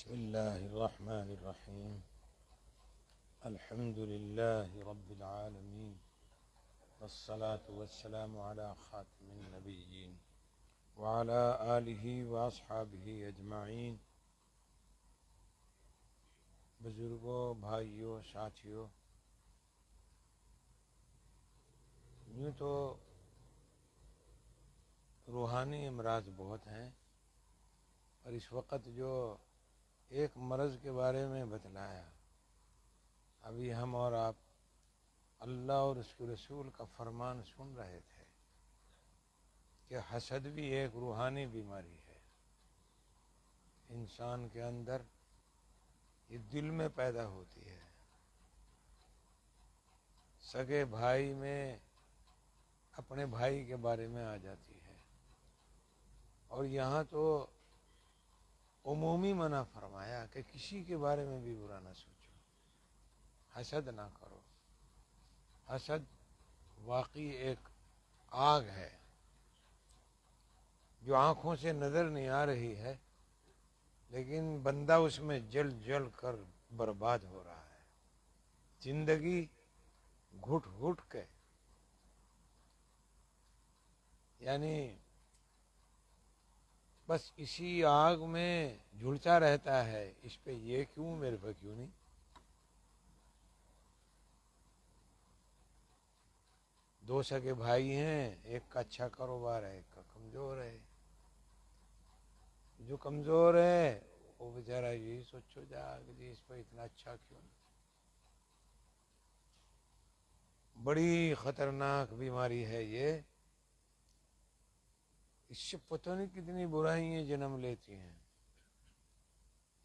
بسم الله الرحمن الرحيم. الحمد لله رب العالمين، والصلاة والسلام على خاتم النبيين وعلى آله وأصحابه أجمعين. بزرگوں، بھائیوں، ساتھیوں، یوں تو روحانی امراض بہت ہیں، اور اس وقت جو ایک مرض کے بارے میں بتلایا، ابھی ہم اور آپ اللہ اور اس کے رسول کا فرمان سن رہے تھے کہ حسد بھی ایک روحانی بیماری ہے، انسان کے اندر یہ دل میں پیدا ہوتی ہے، سگے بھائی میں اپنے بھائی کے بارے میں آ جاتی ہے، اور یہاں تو عمومی منع فرمایا کہ کسی کے بارے میں بھی برا نہ سوچو، حسد نہ کرو۔ حسد واقعی ایک آگ ہے جو آنکھوں سے نظر نہیں آ رہی ہے، لیکن بندہ اس میں جل جل کر برباد ہو رہا ہے، زندگی گھٹ گھٹ کے، یعنی بس اسی آگ میں جھلسا رہتا ہے، اس پہ یہ کیوں، میرے پہ کیوں نہیں۔ دو سگے بھائی ہیں، ایک کا اچھا کاروبار ہے، ایک کا کمزور ہے، جو کمزور ہے وہ بیچارہ یہی سوچو جا کہ جی اس پہ اتنا اچھا کیوں نہیں۔ بڑی خطرناک بیماری ہے یہ، اس سے پتہ نہیں کتنی برائیاں جنم لیتی ہیں۔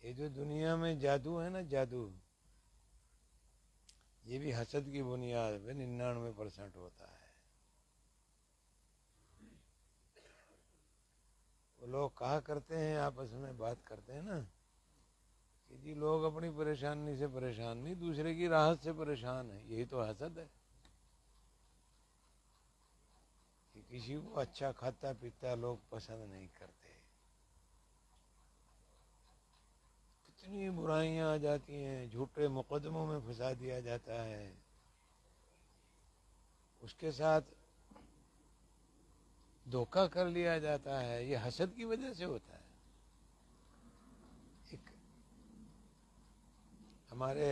یہ جو دنیا میں جادو ہے نا، جادو، یہ بھی حسد کی بنیاد پہ 99% ہوتا ہے۔ وہ لوگ کہا کرتے ہیں، آپس میں بات کرتے ہیں نا کہ جی لوگ اپنی پریشانی سے پریشان نہیں، دوسرے کی راحت سے پریشان ہیں، یہی تو حسد ہے کہ کسی کو اچھا کھاتا پیتا لوگ پسند نہیں کرتے۔ کتنی برائیاں آ جاتی ہیں، جھوٹے مقدموں میں پھنسا دیا جاتا ہے، اس کے ساتھ دھوکہ کر لیا جاتا ہے، یہ حسد کی وجہ سے ہوتا ہے۔ ایک ہمارے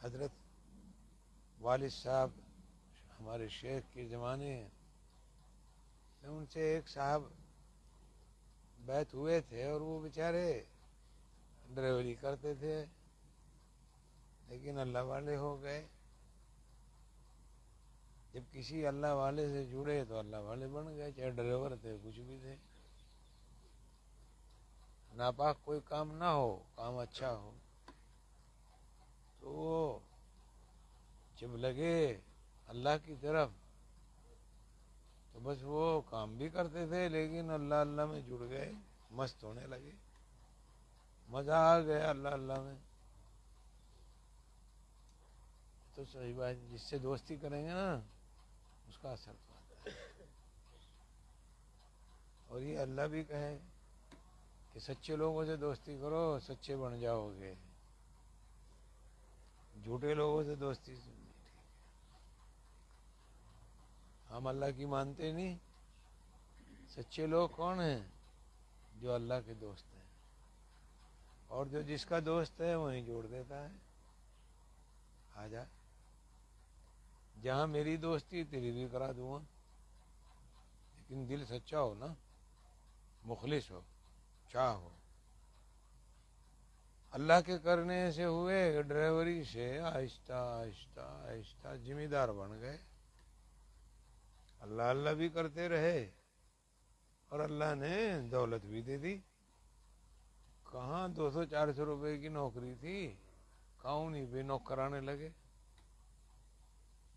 حضرت والد صاحب، ہمارے شیخ کے زمانے میں ان سے ایک صاحب بیعت ہوئے تھے، اور وہ بیچارے ڈرائیوری کرتے تھے، لیکن اللہ والے ہو گئے۔ جب کسی اللہ والے سے جڑے تو اللہ والے بن گئے، چاہے ڈرائیور تھے، کچھ بھی تھے۔ ناپاک کوئی کام نہ ہو، کام اچھا ہو، تو وہ جب لگے اللہ کی طرف تو بس وہ کام بھی کرتے تھے، لیکن اللہ اللہ میں جڑ گئے، مست ہونے لگے، مزہ آ گیا اللہ اللہ میں۔ تو صحیح بات، جس سے دوستی کریں گے نا اس کا اثر تو آتا ہے۔ اور یہ اللہ بھی کہے کہ سچے لوگوں سے دوستی کرو، سچے بن جاؤ گے، جھوٹے لوگوں سے دوستی سے نہیں ٹھیک۔ ہم اللہ کی مانتے نہیں، سچے لوگ کون ہیں؟ جو اللہ کے دوست ہیں، اور جو جس کا دوست ہے وہیں جوڑ دیتا ہے، آ جا جہاں میری دوستی تیری بھی کرا دوں گا، لیکن دل سچا ہو نا، مخلص ہو، چاہ ہو۔ اللہ کے کرنے سے ہوئے، ڈرائیوری سے آہستہ آہستہ آہستہ ذمہ دار بن گئے، اللہ اللہ بھی کرتے رہے، اور اللہ نے دولت بھی دے دی۔ کہاں 200-400 روپے کی نوکری تھی، کہاں انہیں پہ نوکرانے لگے،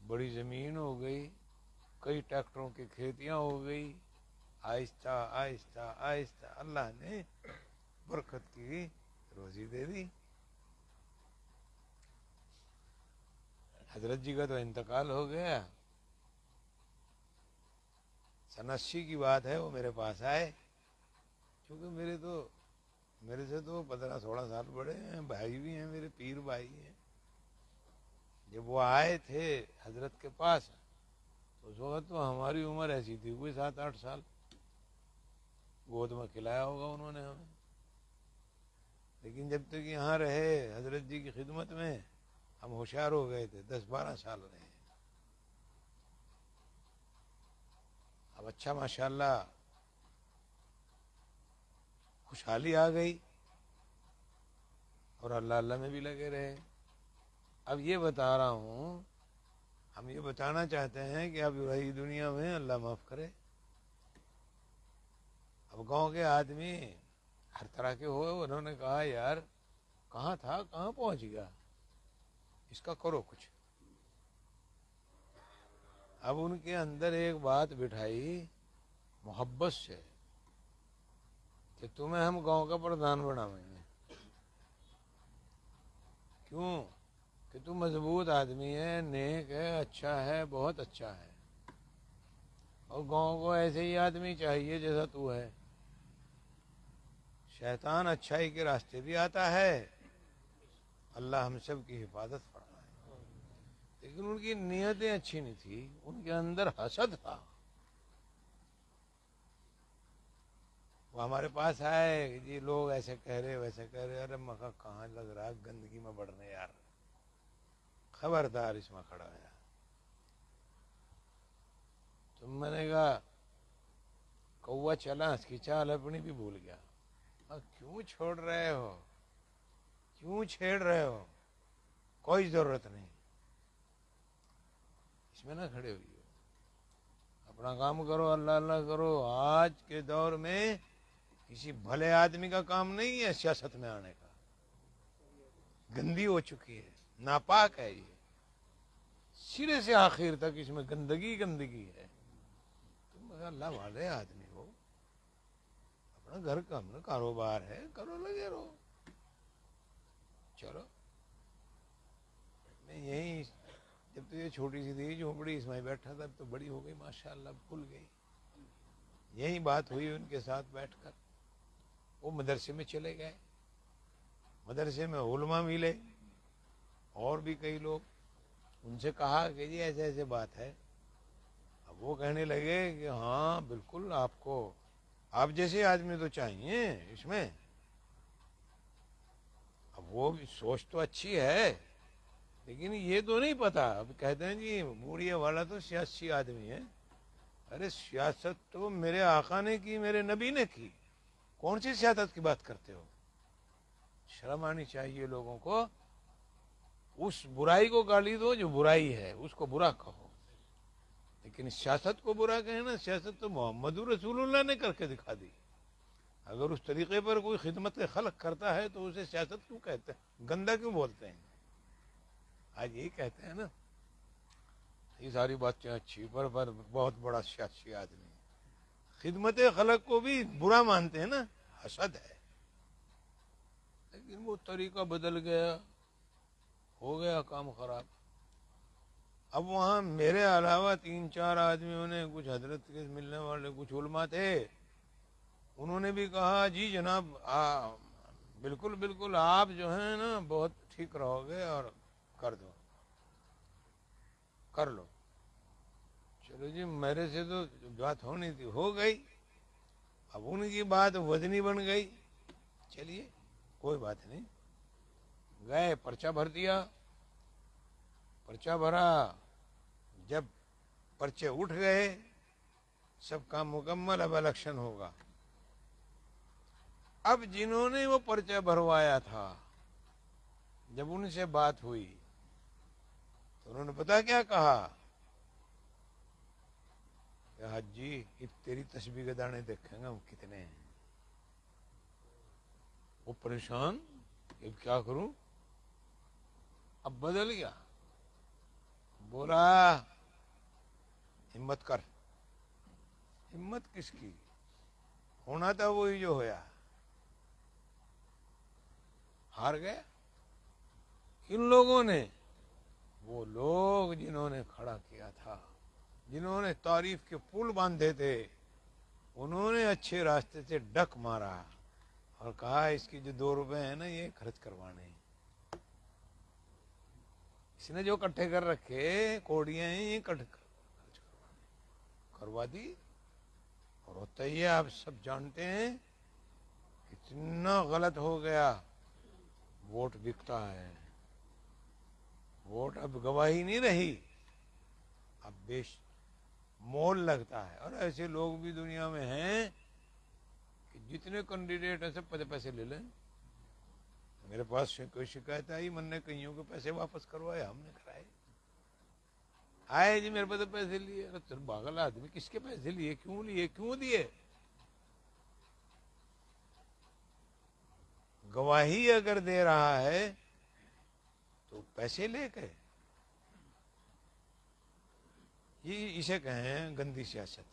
بڑی زمین ہو گئی، کئی ٹریکٹروں کی کھیتیاں ہو گئی، آہستہ آہستہ آہستہ اللہ نے برکت کی، روزی دے دی۔ حضرت جی کا تو انتقال ہو گیا، 87 کی بات ہے، وہ میرے پاس آئے، کیونکہ میرے تو میرے سے تو 15-16 سال بڑے ہیں، بھائی بھی ہیں میرے، پیر بھائی ہیں. جب وہ آئے تھے حضرت کے پاس تو اس وقت تو ہماری عمر ایسی تھی، کوئی 7-8 سال. گود میں کھلایا ہوگا انہوں نے ہمیں. لیکن جب تک یہاں رہے حضرت جی کی خدمت میں ہم ہوشیار ہو گئے تھے. 10-12 سال رہے. اب اچھا ماشاءاللہ خوشحالی آ گئی اور اللہ اللہ میں بھی لگے رہے. اب یہ بتا رہا ہوں، ہم یہ بتانا چاہتے ہیں کہ اب رہی دنیا میں اللہ معاف کرے. اب گاؤں کے آدمی ہر طرح کے ہوئے، انہوں نے کہا یار کہاں تھا، کہاں پہنچ گیا، اس کا کرو کچھ. اب ان کے اندر ایک بات بٹھائی محبت سے کہ تمہیں ہم گاؤں کا پردھان بناویں گے. کیوں؟ کہ تم مضبوط آدمی ہے، نیک ہے، اچھا ہے، بہت اچھا ہے، اور گاؤں کو ایسے ہی آدمی چاہیے جیسا تو ہے. شیطان اچھائی کے راستے بھی آتا ہے، اللہ ہم سب کی حفاظت فرمائے. لیکن ان کی نیتیں اچھی نہیں تھی، ان کے اندر حسد تھا. وہ ہمارے پاس آئے کہ جی لوگ ایسے کہہ رہے ویسے کہہ رہے. ارے مکہ کہاں لگ رہا گندگی میں بڑھنے یار، خبردار اس میں کھڑا ہے. تو میں نے کہا کوا چلا اس کی چال اپنی بھی بھول گیا. کیوں چھوڑ رہے ہو، کیوں چھیڑ رہے ہو، کوئی ضرورت نہیں، اس میں نہ کھڑے ہوئی ہو، اپنا کام کرو، اللہ اللہ کرو. آج کے دور میں کسی بھلے آدمی کا کام نہیں ہے سیاست میں آنے کا. گندی ہو چکی ہے، ناپاک ہے، یہ سرے سے آخر تک اس میں گندگی گندگی ہے. تم اللہ والے آدمی ہو، اپنا گھر کا اپنا کاروبار ہے، کرو، لگے رہو. چلو میں یہیں، جب تو یہ چھوٹی سی تھی جھونپڑی اس میں بیٹھا تھا، اب تو بڑی ہو گئی ماشاءاللہ، بھول گئی. یہی بات ہوئی ان کے ساتھ بیٹھ کر. وہ مدرسے میں چلے گئے، مدرسے میں علماء ملے اور بھی کئی لوگ. ان سے کہا کہ جی ایسے ایسے بات ہے. اب وہ کہنے لگے کہ ہاں بالکل، آپ کو آپ جیسے آدمی تو چاہیے اس میں. اب وہ بھی سوچ تو اچھی ہے، لیکن یہ تو نہیں پتا. اب کہتے ہیں جی بوڑھیا والا تو سیاسی آدمی ہے. ارے سیاست تو میرے آقا نے کی، میرے نبی نے کی. کون سی سیاست کی بات کرتے ہو؟ شرم آنی چاہیے لوگوں کو. اس برائی کو گالی دو جو برائی ہے، اس کو برا کہو، لیکن سیاست کو برا کہنا، سیاست تو محمد رسول اللہ نے کر کے دکھا دی. اگر اس طریقے پر کوئی خدمت خلق کرتا ہے تو اسے سیاست کیوں کہتے ہیں، گندا کیوں بولتے ہیں؟ آج یہی کہتے ہیں نا. یہ ساری باتیں اچھی، پر بہت بڑا سیاسی آدمی. خدمت خلق کو بھی برا مانتے ہیں نا، حسد ہے. لیکن وہ طریقہ بدل گیا، ہو گیا کام خراب. اب وہاں میرے علاوہ 3-4 آدمیوں نے، کچھ حضرت کے ملنے والے، کچھ علماء تھے، انہوں نے بھی کہا جی جناب بالکل بالکل، آپ جو ہیں نا بہت ٹھیک رہو گے، اور کر دو، کر لو. چلو جی، میرے سے تو بات ہونی تھی، ہو گئی. اب ان کی بات وزنی بن گئی. چلیے کوئی بات نہیں. گئے پرچہ بھر دیا. پرچہ بھرا، جب پرچے اٹھ گئے، سب کام مکمل، اب الیکشن ہوگا. اب جنہوں نے وہ پرچہ بھروایا تھا، جب ان سے بات ہوئی تو انہوں نے پتا کیا کہا کہ حج جی تیری تسبیح کے دانے دیکھیں گے ہم کتنے ہیں. وہ پریشان، اب کیا کروں. اب بدل گیا، بولا ہمت کر. ہمت کس کی؟ ہونا تھا وہی جو ہویا. ہار گئے. ان لوگوں نے، وہ لوگ جنہوں نے کھڑا کیا تھا، جنہوں نے تعریف کے پل باندھے تھے، انہوں نے اچھے راستے سے ڈک مارا اور کہا اس کی جو 2 روپے ہیں نا یہ خرچ کروانے ہیں. اس نے جو اکٹھے کر رکھے کوڑیاں ہیں یہ خرچ کروا دی. اور ہوتا ہی ہے، آپ سب جانتے ہیں کتنا غلط ہو گیا. ووٹ بکتا ہے، ووٹ اب گواہی نہیں رہی، اب مول لگتا ہے. اور ایسے لوگ بھی دنیا میں ہیں کہ جتنے کینڈیڈیٹ ہیں سب پیسے لے لیں. میرے پاس کوئی شکایت آئی، من نے کئیوں کے پیسے واپس کروائے، ہم نے کرائے. آئے جی میرے پاس پیسے لیے. ارے پاگل آدمی، کس کے پیسے لیے، کیوں دیے؟ گواہی اگر دے رہا ہے تو پیسے لے کے، یہ اسے کہیں گندی سیاست.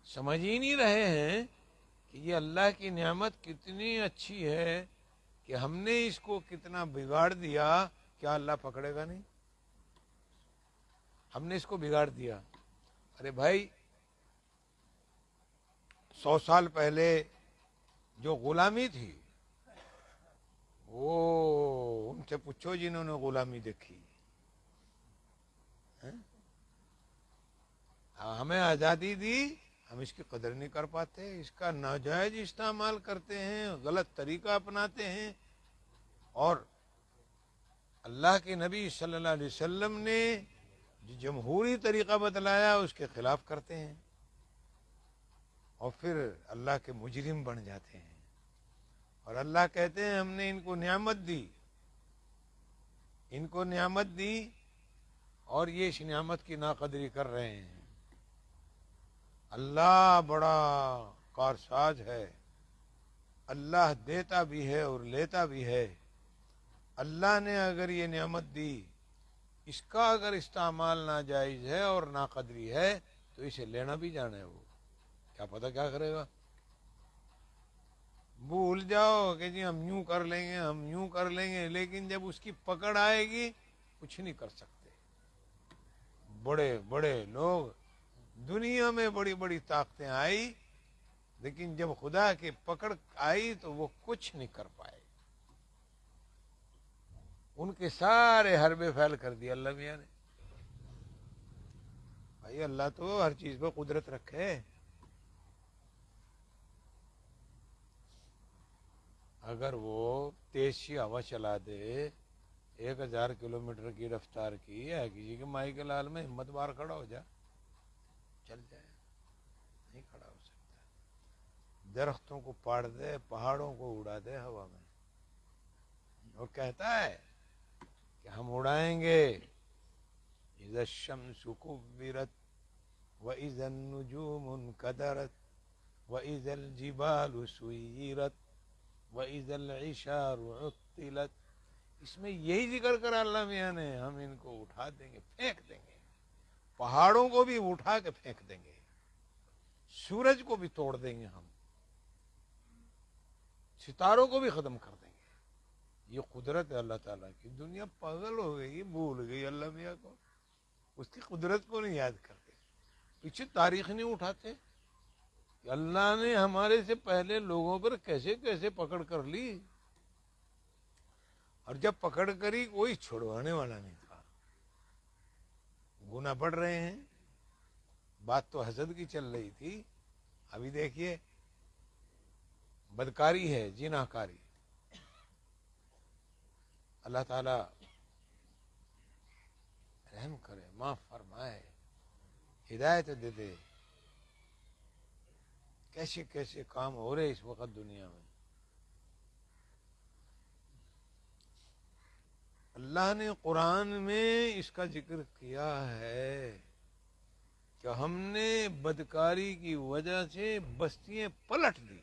سمجھ ہی نہیں رہے ہیں کہ یہ اللہ کی نعمت کتنی اچھی ہے کہ ہم نے اس کو کتنا بگاڑ دیا. کیا اللہ پکڑے گا نہیں؟ ہم نے اس کو بگاڑ دیا. ارے بھائی 100 سال پہلے جو غلامی تھی وہ ان سے پوچھو جنہوں نے غلامی دیکھی. ہمیں آزادی دی، ہم اس کی قدر نہیں کر پاتے، اس کا ناجائز استعمال کرتے ہیں، غلط طریقہ اپناتے ہیں. اور اللہ کے نبی صلی اللہ علیہ وسلم نے جو جمہوری طریقہ بتلایا اس کے خلاف کرتے ہیں، اور پھر اللہ کے مجرم بن جاتے ہیں. اور اللہ کہتے ہیں ہم نے ان کو نعمت دی، اور یہ اس نعمت کی ناقدری کر رہے ہیں. اللہ بڑا کارساز ہے، اللہ دیتا بھی ہے اور لیتا بھی ہے. اللہ نے اگر یہ نعمت دی، اس کا اگر استعمال ناجائز ہے اور ناقدری ہے تو اسے لینا بھی جانا ہے. وہ کیا پتہ کیا کرے گا. بھول جاؤ کہ جی ہم یوں کر لیں گے، لیکن جب اس کی پکڑ آئے گی کچھ نہیں کر سکتے. بڑے بڑے لوگ دنیا میں بڑی بڑی طاقتیں آئی، لیکن جب خدا کی پکڑ آئی تو وہ کچھ نہیں کر پائے. ان کے سارے حربے پھیل کر دیا اللہ میاں نے. بھائی اللہ تو ہر چیز پہ قدرت رکھے. اگر وہ تیز سی ہوا چلا دے 1000 کلومیٹر کی رفتار کی، ہے کسی کے مائی کے لال میں ہمت بار کھڑا ہو جا، چل جائے، نہیں کھڑا ہو سکتا. درختوں کو پاڑ دے، پہاڑوں کو اڑا دے ہوا میں، اور کہتا ہے کہ ہم اڑائیں گے. اذا الشمس كورت واذا النجوم انكدرت واذا الجبال سيرت واذا العشار عطلت. اس میں یہی ذکر کرا اللہ میاں نے، ہم ان کو اٹھا دیں گے، پھینک دیں گے. پہاڑوں کو بھی اٹھا کے پھینک دیں گے، سورج کو بھی توڑ دیں گے، ہم ستاروں کو بھی ختم کر دیں گے. یہ قدرت ہے اللہ تعالیٰ کی. دنیا پاگل ہو گئی، بھول گئی اللہ میاں کو، اس کی قدرت کو نہیں یاد کرتے. پیچھے تاریخ نہیں اٹھاتے کہ اللہ نے ہمارے سے پہلے لوگوں پر کیسے کیسے پکڑ کر لی، اور جب پکڑ کری کوئی چھڑوانے والا نہیں تھا. گناہ بڑھ رہے ہیں. بات تو حسد کی چل رہی تھی، ابھی دیکھیے بدکاری ہے، زناکاری. اللہ تعالی رحم کرے، معاف فرمائے، ہدایت دے دے. کیسے کیسے کام ہو رہے اس وقت دنیا میں. اللہ نے قرآن میں اس کا ذکر کیا ہے کہ ہم نے بدکاری کی وجہ سے بستیاں پلٹ دی.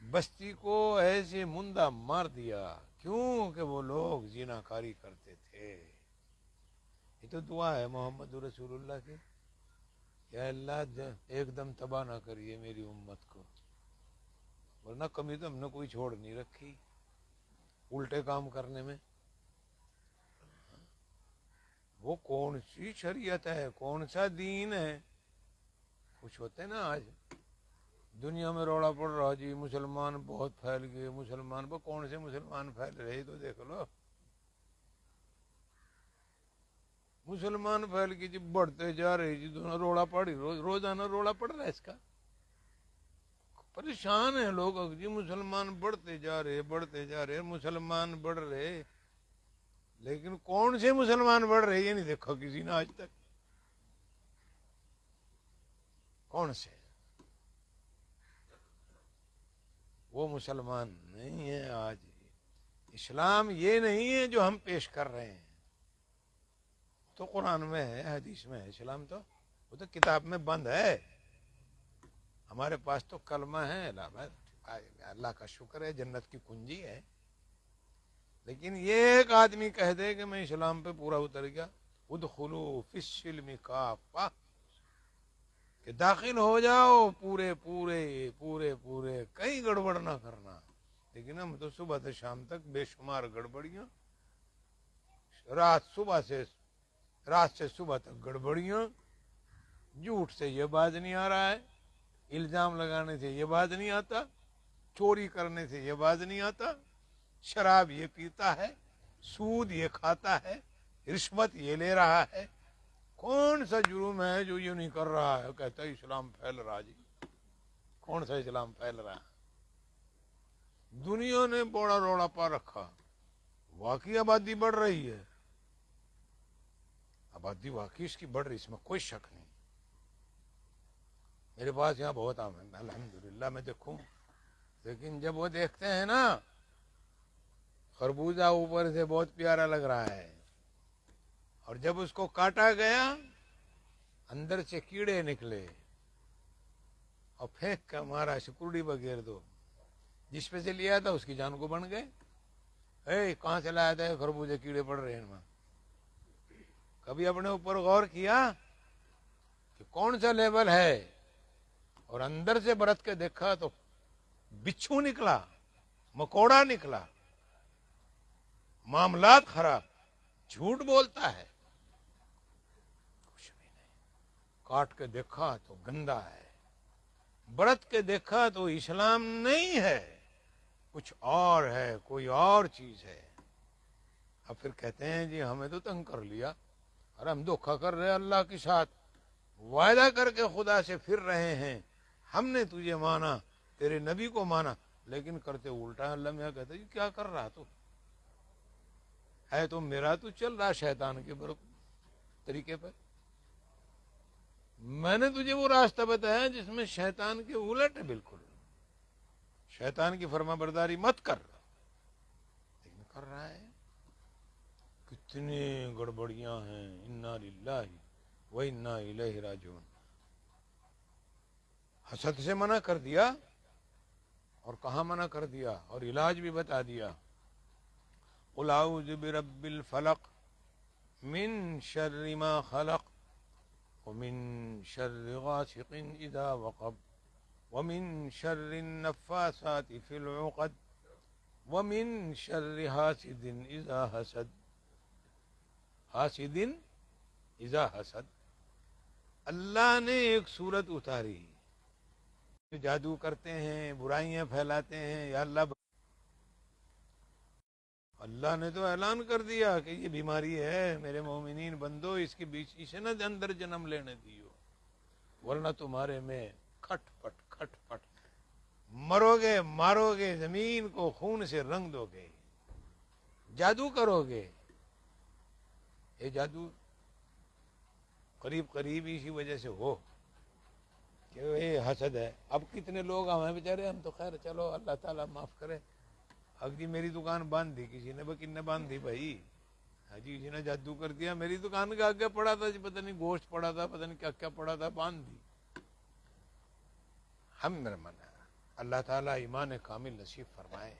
بستی کو ایسے مندہ مار دیا، کیوں کہ وہ لوگ زناکاری کرتے تھے. یہ تو دعا ہے محمد رسول اللہ کی، یا اللہ ایک دم تباہ نہ کریے میری امت کو، ورنہ کمی تو ہم نے کوئی چھوڑ نہیں رکھی الٹے کام کرنے میں. وہ کون سی شریعت ہے، کون سا دین ہے، کچھ ہوتے ہیں نا آج دنیا میں روڑا پڑ رہا جی مسلمان بہت پھیل گئے، مسلمان وہ کون سے مسلمان پھیل رہے تو دیکھ لو، مسلمان پھیل کے جی بڑھتے جا رہے جی، دونوں روڑا پڑی روزانہ روڑا پڑ رہا ہے اس کا، پریشان ہیں لوگ جی مسلمان بڑھتے جا رہے مسلمان بڑھ رہے، لیکن کون سے مسلمان بڑھ رہے یہ نہیں دیکھا کسی نے آج تک، کون سے؟ وہ مسلمان نہیں ہے آج، اسلام یہ نہیں ہے جو ہم پیش کر رہے ہیں، تو قرآن میں ہے حدیث میں ہے اسلام، تو وہ تو کتاب میں بند ہے، ہمارے پاس تو کلمہ ہے، اللہ کا شکر ہے جنت کی کنجی ہے، لیکن یہ ایک آدمی کہہ دے کہ میں اسلام پہ پورا اتر گیا، ادخلوا فی السلم کافہ، کہ داخل ہو جاؤ پورے پورے پورے پورے، کہیں گڑبڑ نہ کرنا، لیکن ہم تو صبح سے شام تک بے شمار گڑبڑیاں، رات سے صبح تک گڑبڑیاں، جھوٹ سے یہ باز نہیں آ رہا ہے، الزام لگانے سے یہ باز نہیں آتا، چوری کرنے سے یہ باز نہیں آتا، شراب یہ پیتا ہے، سود یہ کھاتا ہے، رشوت یہ لے رہا ہے، کون سا جرم ہے جو یہ نہیں کر رہا ہے؟ کہتا ہے اسلام پھیل رہا جی، کون سا اسلام پھیل رہا؟ دنیا نے بڑا روڑا پا رکھا، واقعی آبادی بڑھ رہی ہے، آبادی واقعی اس کی بڑھ رہی، اس میں کوئی شک نہیں، میرے پاس یہاں بہت عام ہے الحمدللہ میں دیکھوں، لیکن جب وہ دیکھتے ہیں نا خربوزہ اوپر سے بہت پیارا لگ رہا ہے، اور جب اس کو کاٹا گیا اندر سے کیڑے نکلے اور پھینک کا مارا سکروڑی بغیر دو، جس پہ سے لیا تھا اس کی جان کو بن گئے، اے کہاں سے لایا تھا خربوزے کیڑے پڑ رہے ہیں ان میں، کبھی اپنے اوپر غور کیا کہ کون سا لیول ہے؟ اور اندر سے برت کے دیکھا تو بچھو نکلا، مکوڑا نکلا، معاملات خراب، جھوٹ بولتا ہے، کچھ بھی نہیں، کاٹ کے دیکھا تو گندا ہے، برت کے دیکھا تو اسلام نہیں ہے، کچھ اور ہے، کوئی اور چیز ہے، اب پھر کہتے ہیں جی ہمیں تو تنگ کر لیا، اور ہم دھوکھا کر رہے اللہ کے ساتھ، وعدہ کر کے خدا سے پھر رہے ہیں، ہم نے تجھے مانا، تیرے نبی کو مانا، لیکن کرتے الٹا، اللہ میاں کہتے ہیں کیا کر رہا تو ہے، تو میرا تو چل رہا شیطان کے طریقے پر، میں نے تجھے وہ راستہ بتایا جس میں شیطان کے الٹ ہے، بالکل شیطان کی فرما برداری مت کر، لیکن کر رہا ہے، کتنے گڑبڑیاں ہیں، انا للہ و انا الیہ راجعون، حسد سے منع کر دیا، اور کہاں منع کر دیا، اور علاج بھی بتا دیا، قل اعوذ برب الفلق من شر ما خلق ومن شر غاسق اذا وقب ومن شر النفاثات في العقد ومن شر حاسد اذا حسد، اللہ نے ایک صورت اتاری، جو جادو کرتے ہیں، برائیاں پھیلاتے ہیں، یا اللہ نے تو اعلان کر دیا کہ یہ بیماری ہے میرے مومنین بندو، اس کے بیچ اسے نہ اندر جنم لینے دیو، ورنہ تمہارے میں کھٹ پٹ مرو گے، مارو گے، زمین کو خون سے رنگ دو گے، جادو کرو گے، یہ جادو قریب اسی وجہ سے ہو کہ یہ حسد ہے۔ اب کتنے لوگ ہمیں بیچارے، ہم تو خیر چلو اللہ تعالیٰ معاف کرے، اب جی میری دکان باندھ دی کسی نے، کن نے باندھ دی بھائی، ہاں جی کسی نے جادو کر دیا، میری دکان کا آگے پڑا تھا جی، پتہ نہیں گوشت پڑا تھا، پتہ نہیں کیا کیا پڑا تھا، باندھ دی، ہم میرا مانا اللہ تعالیٰ ایمان کامل نصیب فرمائے،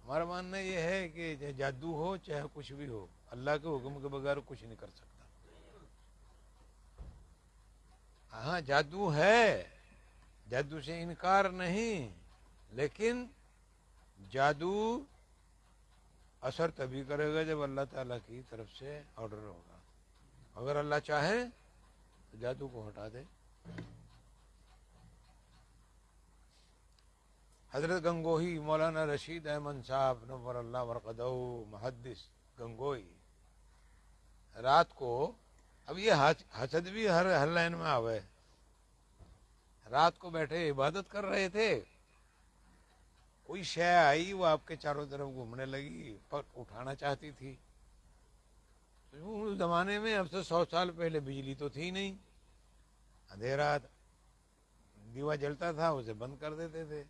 ہمارا ماننا یہ ہے کہ چاہے جادو ہو چاہے کچھ بھی ہو، اللہ کے حکم کے بغیر کچھ نہیں کر سکتا۔ ہاں جادو ہے، جادو سے انکار نہیں، لیکن جادو اثر تبھی کرے گا جب اللہ تعالیٰ کی طرف سے آرڈر ہوگا، اگر اللہ چاہے تو جادو کو ہٹا دے، حضرت گنگوہی مولانا رشید احمد صاحب نور اللہ ورقدہ، محدث گنگوہی، رات کو، اب یہ حسد بھی ہر لائن میں آوے، رات کو بیٹھے عبادت کر رہے تھے، کوئی شے آئی وہ آپ کے چاروں طرف گھومنے لگی، پر اٹھانا چاہتی تھی۔ اس زمانے میں اب سے 100 سال پہلے بجلی تو تھی نہیں، اندھیرا دیوا جلتا تھا اسے بند کر دیتے تھے،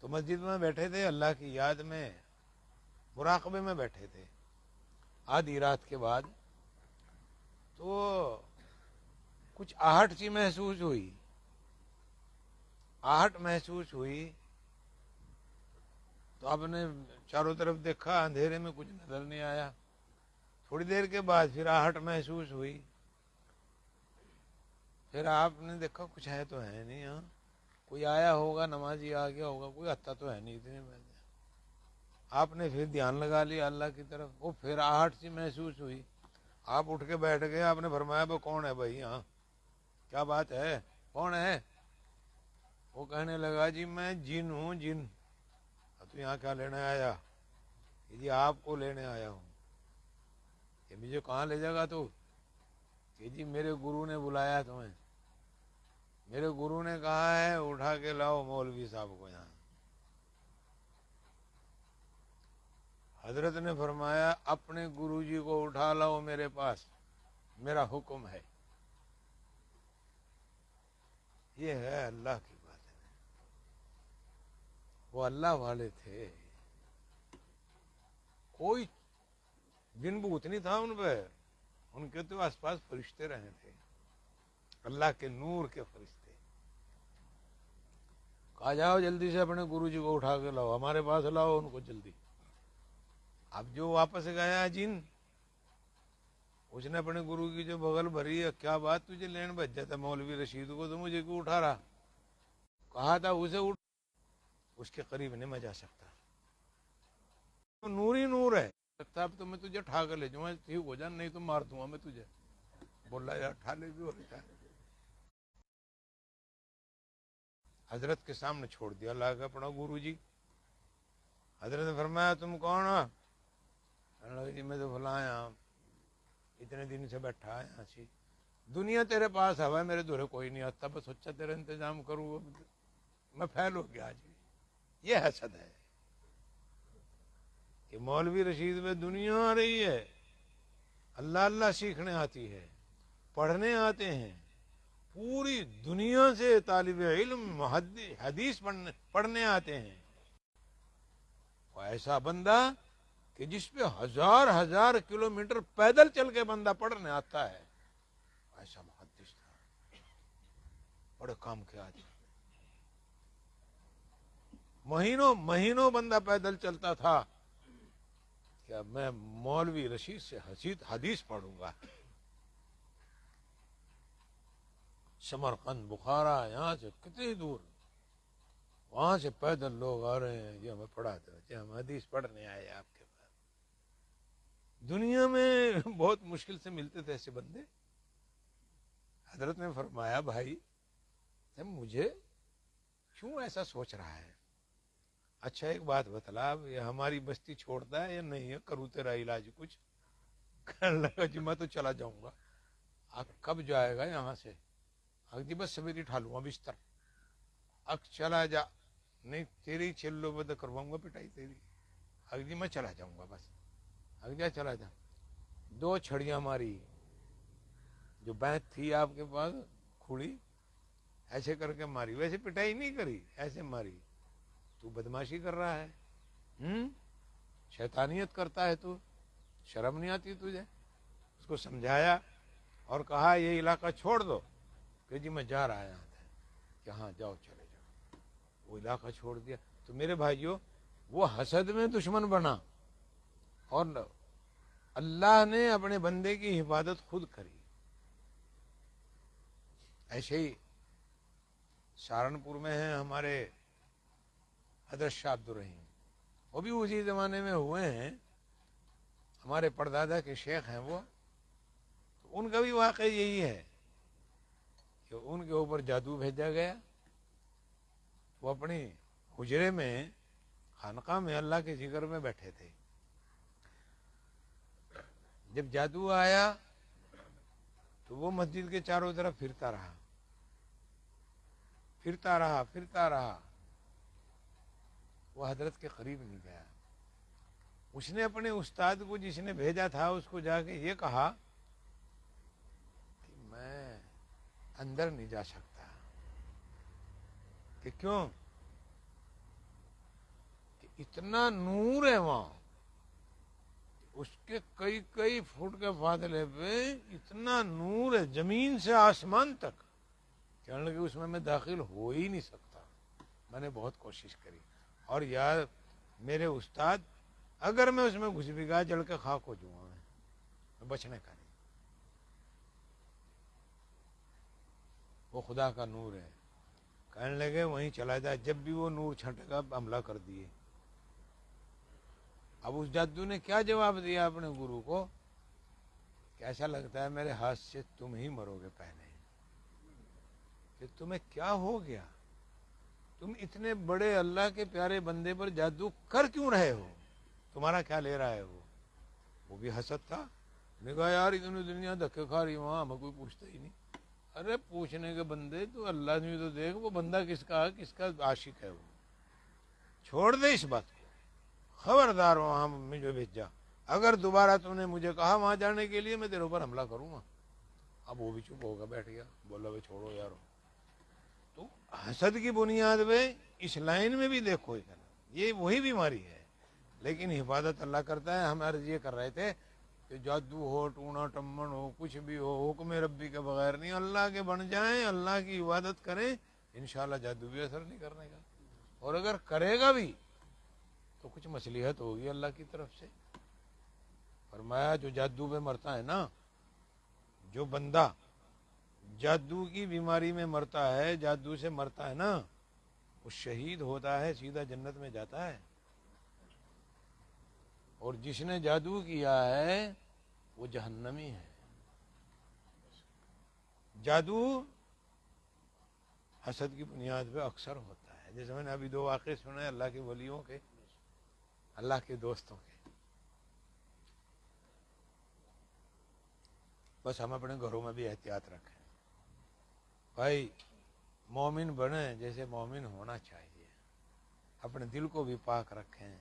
تو مسجد میں بیٹھے تھے، اللہ کی یاد میں مراقبے میں بیٹھے تھے، آدھی رات کے بعد تو کچھ آہٹ سی محسوس ہوئی، آہٹ محسوس ہوئی تو آپ نے چاروں طرف دیکھا، اندھیرے میں کچھ نظر نہیں آیا، تھوڑی دیر کے بعد پھر آہٹ محسوس ہوئی، پھر آپ نے دیکھا کچھ ہے تو ہے نہیں، ہاں کوئی آیا ہوگا، نمازی آ گیا ہوگا، کوئی ہتھا تو ہے نہیں اتنے میں۔ آپ نے پھر دھیان لگا لیا اللہ کی طرف، وہ پھر آہٹ سی محسوس ہوئی، آپ اٹھ کے بیٹھ گئے، آپ نے فرمایا وہ کون ہے بھائی، ہاں کیا بات ہے، کون ہے؟ وہ کہنے لگا جی میں جن ہوں، جن۔ تو یہاں کیا لینے آیا؟ جی آپ کو لینے آیا ہوں۔ کہ مجھے کہاں لے جائے گا تو؟ کہ جی میرے گرو نے بلایا تمہیں، میرے گرو نے کہا ہے اٹھا کے لاؤ مولوی صاحب کو یہاں۔ حضرت نے فرمایا اپنے گرو جی کو اٹھا لاؤ میرے پاس، میرا حکم ہے۔ یہ ہے اللہ کی بات ہے، وہ اللہ والے تھے، کوئی جن بوت نہیں تھا ان پہ، ان کے تو آس پاس فرشتے رہے تھے، اللہ کے نور کے فرشتے۔ کہا جاؤ جلدی سے اپنے گرو جی کو اٹھا کے لاؤ، ہمارے پاس لاؤ ان کو جلدی۔ اب جو واپس گیا جن، اس نے اپنے گرو کی جو بغل بھری ہے، کیا بات تجھے لین بچ جاتا مولوی رشید کو، تو مجھے کیوں اٹھا رہا؟ کہا تھا اسے اٹھ، اس کے قریب نہیں میں جا سکتا، تو نور ہی نور ہے، اب تو میں تجھے اٹھا کر لے جاؤں، ٹھیک ہو جا، نہیں تو مار دوں گا میں تجھے۔ بولا یار اٹھا لے بھی ہوتا ہے، حضرت کے سامنے چھوڑ دیا اللہ کا اپنا گرو جی۔ حضرت نے فرمایا تم کون ہو؟ کہنے لگا جی میں تو فلاں اتنے دن سے بیٹھا ہے یہاں سے، دنیا تیرے پاس ہے، میرے دورے کوئی نہیں آتا، بس سوچا تیرا انتظام کروں، میں پھیل ہو گیا آج۔ یہ حسد ہے کہ مولوی رشید میں دنیا آ رہی ہے، اللہ اللہ سیکھنے آتی ہے، پڑھنے آتے ہیں، پوری دنیا سے طالب علم حدیث پڑھنے آتے ہیں، اور ایسا بندہ کہ جس پہ ہزار ہزار کلومیٹر پیدل چل کے بندہ پڑھنے آتا ہے، ایسا محدث تھا، بڑے کام کے آدمی، مہینوں مہینوں بندہ پیدل چلتا تھا کہ اب میں مولوی رشید سے حدیث پڑھوں گا۔ سمرقند، بخارا، یہاں سے کتنی دور، وہاں سے پیدل لوگ آ رہے ہیں، یہ ہمیں پڑھاتے ہیں، ہم حدیث پڑھنے آئے آپ کے پاس۔ دنیا میں بہت مشکل سے ملتے تھے ایسے بندے۔ حضرت نے فرمایا بھائی مجھے کیوں ایسا سوچ رہا ہے؟ اچھا ایک بات بتلا، اب یہ ہماری بستی چھوڑتا ہے یا نہیں ہے، کروں تیرا علاج کچھ؟ کہنے لگا جی میں تو چلا جاؤں گا۔ آپ کب جائے گا یہاں سے؟ جی بس سویرے اٹھا لوں گا بستر۔ اب چلا جا، نہیں تیری چلو بد کرواؤں گا پٹائی تیری۔ جی میں چلا جاؤں گا بس۔ جا چلا جا، 2 چھڑیاں ماری، جو بینت تھی آپ کے پاس کھوڑی، ایسے کر کے ماری، ویسے پٹائی نہیں کری، ایسے ماری۔ تو بدماشی کر رہا ہے، شیطانیت کرتا ہے، تو شرم نہیں آتی تجھے؟ اس کو سمجھایا اور کہا یہ علاقہ چھوڑ دو، کہ جی میں جا رہا یہاں سے، کہ ہاں جاؤ چلے جاؤ۔ وہ علاقہ چھوڑ دیا۔ تو میرے بھائیوں، وہ حسد میں دشمن بنا، اور اللہ نے اپنے بندے کی حفاظت خود کری۔ ایسے ہی سہارنپور میں ہیں ہمارے حضرت شاہ عبد الرحیم، وہ بھی اسی زمانے میں ہوئے ہیں، ہمارے پردادا کے شیخ ہیں وہ۔ تو ان کا بھی واقعہ یہی ہے کہ ان کے اوپر جادو بھیجا گیا، وہ اپنی حجرے میں خانقاہ میں اللہ کے ذکر میں بیٹھے تھے. جب جادو آیا تو وہ مسجد کے چاروں طرف پھرتا رہا پھرتا رہا پھرتا رہا. وہ حضرت کے قریب نہیں گیا. اس نے اپنے استاد کو جس نے بھیجا تھا اس کو جا کے یہ کہا کہ میں اندر نہیں جا سکتا. کہ کیوں؟ کہ اتنا نور ہے وہاں، اس کے کئی کئی فٹ کے فاصلے پہ اتنا نور ہے زمین سے آسمان تک. کہنے لگے اس میں داخل ہو ہی نہیں سکتا. میں نے بہت کوشش کری اور یار میرے استاد اگر میں اس میں گھس بھی گیا جل کے خاک ہو جاؤں گا، میں بچنے کا نہیں. وہ خدا کا نور ہے. کہنے لگے وہیں چلا جائے. جب بھی وہ نور چھٹے گا حملہ کر دیے. اب اس جادو نے کیا جواب دیا اپنے گرو کو کہ ایسا لگتا ہے میرے ہاتھ سے تم ہی مرو گے پہلے. کہ تمہیں کیا ہو گیا؟ تم اتنے بڑے اللہ کے پیارے بندے پر جادو کر کیوں رہے ہو؟ تمہارا کیا لے رہا ہے وہ بھی حسد تھا. نے کہا یار اتنی دنیا دھکے کھا رہی وہاں ہمیں کوئی پوچھتا ہی نہیں. ارے پوچھنے کے بندے تو اللہ نے تو دیکھ وہ بندہ کس کا عاشق ہے. وہ چھوڑ دے اس بات کو. خبردار وہاں مجھے بھیجا. اگر دوبارہ تم نے مجھے کہا وہاں جانے کے لیے میں تیرے اوپر حملہ کروں گا. اب وہ بھی چپ ہوگا بیٹھ گیا. بولا بھائی چھوڑو یار. تو حسد کی بنیاد پہ اس لائن میں بھی دیکھو یہ وہی بیماری ہے. لیکن حفاظت اللہ کرتا ہے. ہم عرض یہ کر رہے تھے کہ جادو ہو ٹونا ٹمن ہو کچھ بھی ہو حکم ربی کے بغیر نہیں. اللہ کے بن جائیں اللہ کی عبادت کریں انشاءاللہ جادو بھی اثر نہیں کرنے کا. اور اگر کرے گا بھی تو کچھ مصلحت ہوگی اللہ کی طرف سے. فرمایا جو جادو میں مرتا ہے نا، جو بندہ جادو کی بیماری میں مرتا ہے جادو سے مرتا ہے نا، وہ شہید ہوتا ہے سیدھا جنت میں جاتا ہے. اور جس نے جادو کیا ہے وہ جہنمی ہے. جادو حسد کی بنیاد پہ اکثر ہوتا ہے. جیسے میں نے ابھی 2 واقعے سنے اللہ کے ولیوں کے، اللہ کے دوستوں کے. بس ہم اپنے گھروں میں بھی احتیاط رکھیں بھائی. مومن بنے جیسے مومن ہونا چاہیے. اپنے دل کو بھی پاک رکھیں،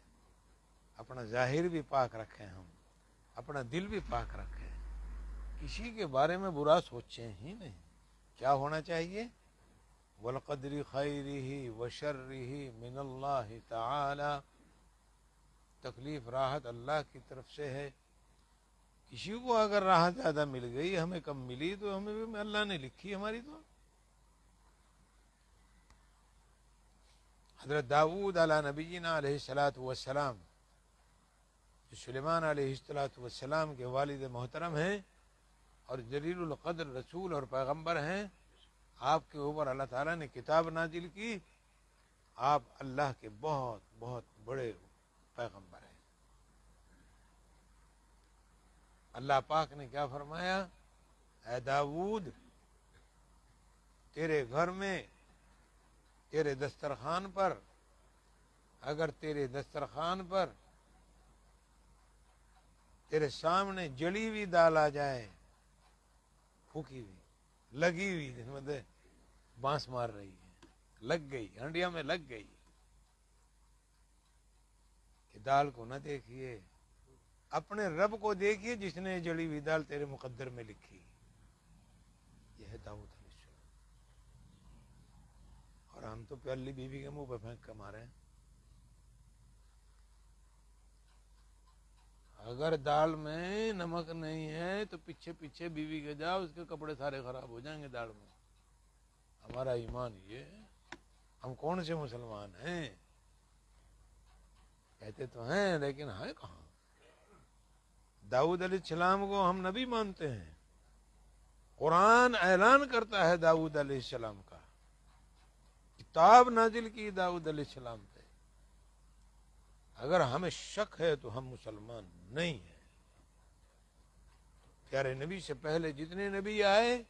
اپنا ظاہر بھی پاک رکھیں، ہم اپنا دل بھی پاک رکھیں. کسی کے بارے میں برا سوچیں ہی نہیں. کیا ہونا چاہیے؟ والقدر خیرہ وشرہ من اللہ تعالی. تکلیف راحت اللہ کی طرف سے ہے. کسی کو اگر راحت زیادہ مل گئی ہمیں کم ملی تو ہمیں بھی اللہ نے لکھی ہماری. تو حضرت داؤد علیہ نبینا علیہ السلام جو سلیمان علیہ السلام کے والد محترم ہیں اور جلیل القدر رسول اور پیغمبر ہیں، آپ کے اوپر اللہ تعالیٰ نے کتاب نازل کی. آپ اللہ کے بہت بہت بڑے پیغمبر ہیں. اللہ پاک نے کیا فرمایا؟ اے داؤد تیرے گھر میں تیرے دسترخوان پر، اگر تیرے دسترخوان پر تیرے سامنے جلی ہوئی دال آ جائے، پھوکی ہوئی لگی ہوئی جس میں بانس مار رہی ہے، لگ گئی ہنڈیا میں لگ گئی، کہ دال کو نہ دیکھیے اپنے رب کو دیکھیے جس نے جلی ہوئی دال تیرے مقدر میں لکھی. یہ ہے داؤد علیہ السلام. اور ہم تو پیلی بیوی کے منہ پہ پھینک کے مارے ہیں. اگر دال میں نمک نہیں ہے تو پیچھے پیچھے بیوی کے جاؤ، اس کے کپڑے سارے خراب ہو جائیں گے دال میں. ہمارا ایمان یہ ہے. ہم کون سے مسلمان ہیں؟ کہتے تو ہیں لیکن ہیں کہاں. داؤد علیہ السلام کو ہم نبی مانتے ہیں. قرآن اعلان کرتا ہے داؤد علیہ السلام کا. کتاب نازل کی داؤد علیہ السلام پہ. اگر ہمیں شک ہے تو ہم مسلمان نہیں ہیں. پیارے نبی سے پہلے جتنے نبی آئے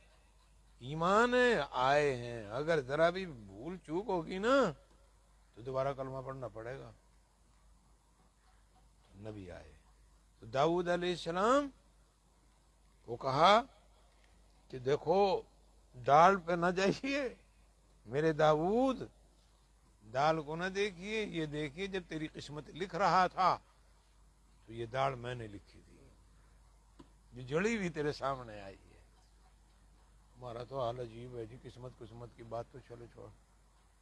ایمان آئے ہیں. اگر ذرا بھی بھول چوک ہوگی نا تو تو دوبارہ کلمہ پڑھنا پڑے گا. نبی آئے تو داؤد علیہ السلام کو کہا کہ دیکھو ڈال پہ نہ جائیے میرے داؤد، دال کو نہ دیکھیے، یہ دیکھیے جب تیری قسمت لکھ رہا تھا تو یہ دال میں نے لکھی تھی جو جڑی ہوئی تیرے سامنے آئی ہے. ہمارا تو حال عجیب ہے جی، قسمت کی بات تو چلو چھوڑ،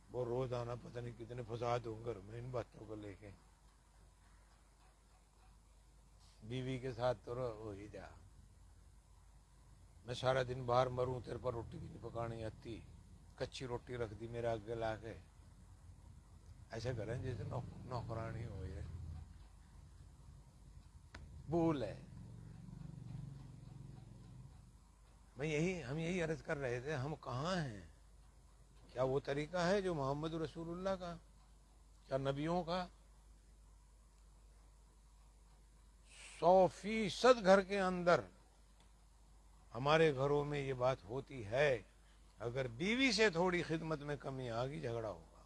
وہ روز آنا پتہ نہیں کتنے فساد ہوں گھر میں ان باتوں کو لے کے. بیوی کے ساتھ تو ہو ہی جا، میں سارا دن باہر مروں تیرے پر روٹی بھی نہیں پکانی آتی، کچی روٹی رکھ دی میرے آگے لا کے، ایسے کریں جیسے نوکرانی ہو یہ بھول ہے. ہم یہی عرض کر رہے تھے، ہم کہاں ہیں؟ کیا وہ طریقہ ہے جو محمد رسول اللہ کا، کیا نبیوں کا؟ 100% گھر کے اندر ہمارے گھروں میں یہ بات ہوتی ہے، اگر بیوی سے تھوڑی خدمت میں کمی آ گئی جھگڑا ہوگا،